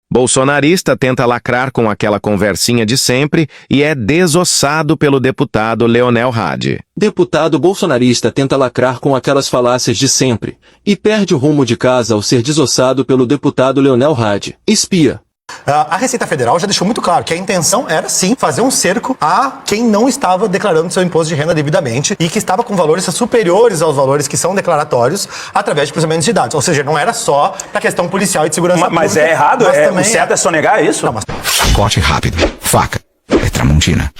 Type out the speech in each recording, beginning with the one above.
Bolsonarista tenta lacrar com aquela conversinha de sempre e é desossado pelo deputado Leonel Hadi. Deputado bolsonarista tenta lacrar com aquelas falácias de sempre e perde o rumo de casa ao ser desossado pelo deputado Leonel Hadi. Espia. A Receita Federal já deixou muito claro que a intenção era, sim, fazer um cerco a quem não estava declarando seu imposto de renda devidamente e que estava com valores superiores aos valores que são declaratórios através de cruzamentos de dados. Ou seja, não era só para questão policial e de segurança pública. Mas é errado? O certo é sonegar isso? Não, mas... Corte rápido. Faca. É Tramontina.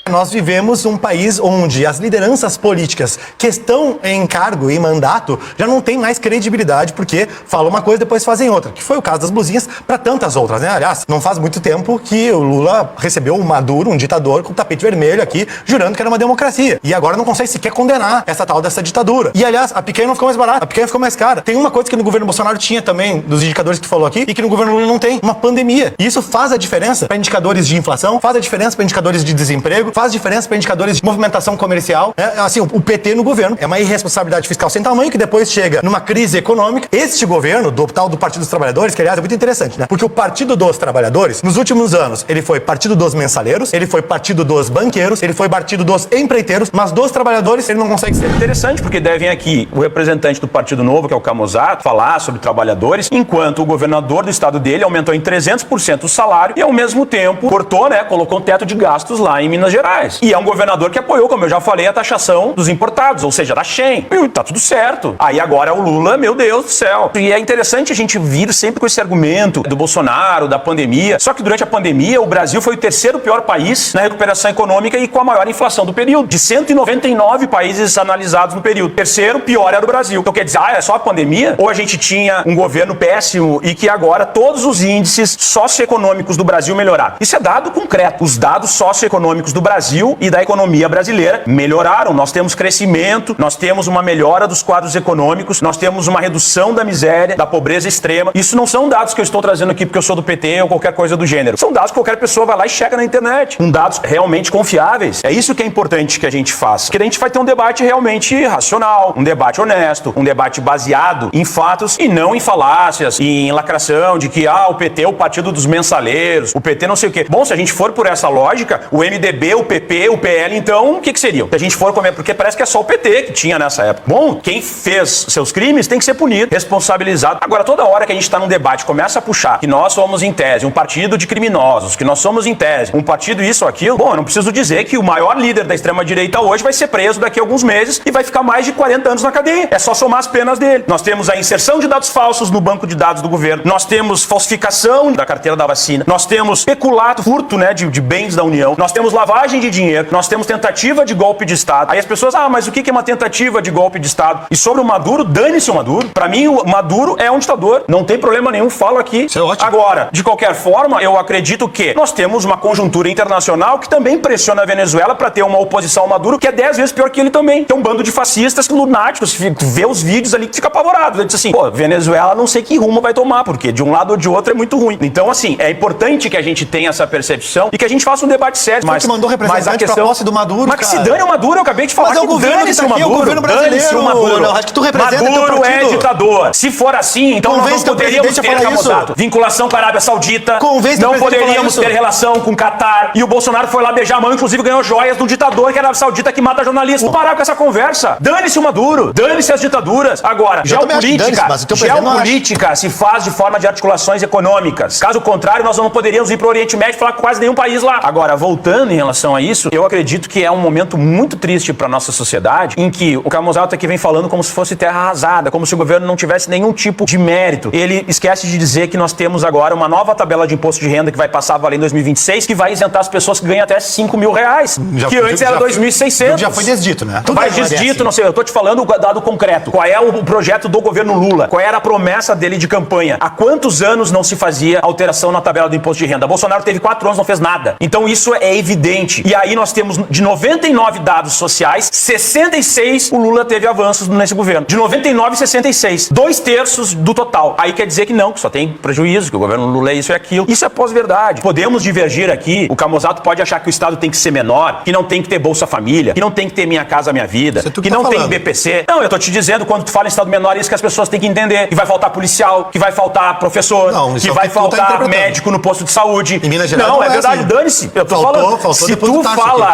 Nós vivemos um país onde as lideranças políticas que estão em cargo e mandato já não têm mais credibilidade porque falam uma coisa e depois fazem outra, que foi o caso das blusinhas para tantas outras, né? Aliás, não faz muito tempo que o Lula recebeu o Maduro, um ditador, com tapete vermelho aqui, jurando que era uma democracia. E agora não consegue sequer condenar essa tal dessa ditadura. E, aliás, a picanha não ficou mais barata, a picanha ficou mais cara. Tem uma coisa que no governo Bolsonaro tinha também, dos indicadores que tu falou aqui, e que no governo Lula não tem, uma pandemia. E isso faz a diferença para indicadores de inflação, faz a diferença para indicadores de desemprego, faz diferença para indicadores de movimentação comercial. Assim, o PT no governo é uma irresponsabilidade fiscal sem tamanho que depois chega numa crise econômica. Este governo, do tal do Partido dos Trabalhadores, que aliás é muito interessante, né? Porque o Partido dos Trabalhadores, nos últimos anos, ele foi Partido dos Mensaleiros, ele foi Partido dos Banqueiros, ele foi Partido dos Empreiteiros, mas dos Trabalhadores ele não consegue ser. Interessante, porque devem aqui o representante do Partido Novo, que é o Camusato, falar sobre trabalhadores, enquanto o governador do estado dele aumentou em 300% o salário e ao mesmo tempo cortou, né, colocou um teto de gastos lá em Minas Gerais. E é um governador que apoiou, como eu já falei, a taxação dos importados, ou seja, da Shen. E tá tudo certo. Aí agora é o Lula, meu Deus do céu. E é interessante a gente vir sempre com esse argumento do Bolsonaro, da pandemia. Só que durante a pandemia, o Brasil foi o terceiro pior país na recuperação econômica e com a maior inflação do período. De 199 países analisados no período. Terceiro pior era o Brasil. Então quer dizer, é só a pandemia? Ou a gente tinha um governo péssimo e que agora todos os índices socioeconômicos do Brasil melhoraram? Isso é dado concreto. Os dados socioeconômicos do Brasil e da economia brasileira melhoraram. Nós temos crescimento, nós temos uma melhora dos quadros econômicos, nós temos uma redução da miséria, da pobreza extrema. Isso não são dados que eu estou trazendo aqui porque eu sou do PT ou qualquer coisa do gênero. São dados que qualquer pessoa vai lá e checa na internet. Com dados realmente confiáveis. É isso que é importante que a gente faça. Porque a gente vai ter um debate realmente racional, um debate honesto, um debate baseado em fatos e não em falácias, em lacração de que o PT é o partido dos mensaleiros, o PT não sei o quê. Bom, se a gente for por essa lógica, o MDB, o PP, o PL, então, o que seriam? Se a gente for comer, porque parece que é só o PT que tinha nessa época. Bom, quem fez seus crimes tem que ser punido, responsabilizado. Agora, toda hora que a gente está num debate, começa a puxar que nós somos, em tese, um partido de criminosos, que nós somos, em tese, um partido isso ou aquilo, bom, eu não preciso dizer que o maior líder da extrema-direita hoje vai ser preso daqui a alguns meses e vai ficar mais de 40 anos na cadeia. É só somar as penas dele. Nós temos a inserção de dados falsos no banco de dados do governo, nós temos falsificação da carteira da vacina, nós temos peculato, furto, né, de bens da União, nós temos lavagem de dinheiro, nós temos tentativa de golpe de Estado. Aí as pessoas, mas o que é uma tentativa de golpe de Estado? E sobre o Maduro, dane-se o Maduro. Pra mim, o Maduro é um ditador. Não tem problema nenhum, falo aqui. Isso é ótimo. Agora, de qualquer forma, eu acredito que nós temos uma conjuntura internacional que também pressiona a Venezuela pra ter uma oposição ao Maduro que é 10 vezes pior que ele também. Tem um bando de fascistas lunáticos, vê os vídeos ali que fica apavorado. Ele diz assim, Venezuela não sei que rumo vai tomar, porque de um lado ou de outro é muito ruim. Então, assim, é importante que a gente tenha essa percepção e que a gente faça um debate sério. Mas que mandou representante pra posse do Maduro, mas que se dane o Maduro, eu acabei de falar. Mas é o governo que tá aqui, é o governo brasileiro. Maduro. Acho que tu representa Maduro é ditador. Se for assim, então nós não poderíamos ter Camusato. Vinculação com a Arábia Saudita. Não poderíamos ter relação com o Catar. E o Bolsonaro foi lá beijar a mão, inclusive ganhou joias do ditador que é a Arábia Saudita que mata jornalistas. Vamos parar com essa conversa. Dane-se o Maduro. Dane-se as ditaduras. Agora, geopolítica se faz de forma de articulações econômicas. Caso contrário, nós não poderíamos ir para o Oriente Médio e falar com quase nenhum país lá. Agora, voltando em relação a isso, eu acredito que é um momento muito triste para nossa sociedade, em que o Camusato aqui vem falando como se fosse terra arrasada, como se o governo não tivesse nenhum tipo de mérito. Ele esquece de dizer que nós temos agora uma nova tabela de imposto de renda que vai passar a valer em 2026, que vai isentar as pessoas que ganham até 5 mil reais, que antes era 2.600. Já foi desdito, né? Vai desdito, não sei, eu tô te falando o dado concreto. Qual é o projeto do governo Lula? Qual era a promessa dele de campanha? Há quantos anos não se fazia alteração na tabela do imposto de renda? Bolsonaro teve 4 anos, não fez nada. Então isso é evidente. 20. E aí nós temos, de 99 dados sociais, 66 o Lula teve avanços nesse governo. De 99, 66. 2/3 do total. Aí quer dizer que não, que só tem prejuízo, que o governo Lula é isso e aquilo. Isso é pós-verdade. Podemos divergir aqui. O Camusato pode achar que o Estado tem que ser menor, que não tem que ter Bolsa Família, que não tem que ter Minha Casa Minha Vida, que não tem BPC. Não, eu tô te dizendo, quando tu fala em Estado menor, é isso que as pessoas têm que entender. Que vai faltar policial, que vai faltar professor, que vai faltar médico no posto de saúde. Em Minas Gerais não, é verdade, assim. dane-se. Eu tô falando.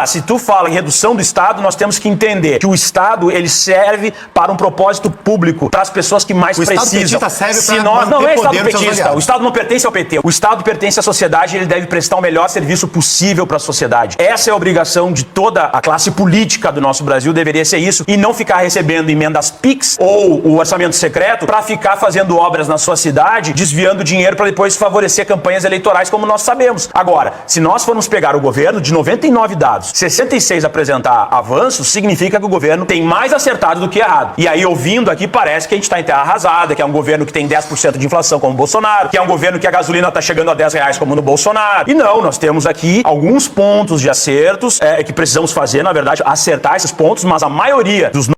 Se tu fala em redução do Estado, nós temos que entender que o Estado, ele serve para um propósito público, para as pessoas que mais precisam. O Estado petista serve para não é Estado poder petista. O Estado não pertence ao PT. O Estado pertence à sociedade e ele deve prestar o melhor serviço possível para a sociedade. Essa é a obrigação de toda a classe política do nosso Brasil, deveria ser isso, e não ficar recebendo emendas PIX ou o orçamento secreto para ficar fazendo obras na sua cidade, desviando dinheiro para depois favorecer campanhas eleitorais, como nós sabemos. Agora, se nós formos pegar o governo, de 99 dados, 66 apresentar avanços, significa que o governo tem mais acertado do que errado. E aí, ouvindo aqui, parece que a gente está em terra arrasada, que é um governo que tem 10% de inflação, como o Bolsonaro, que é um governo que a gasolina está chegando a R$10, como no Bolsonaro. E não, nós temos aqui alguns pontos de acertos que precisamos fazer, na verdade, acertar esses pontos, mas a maioria dos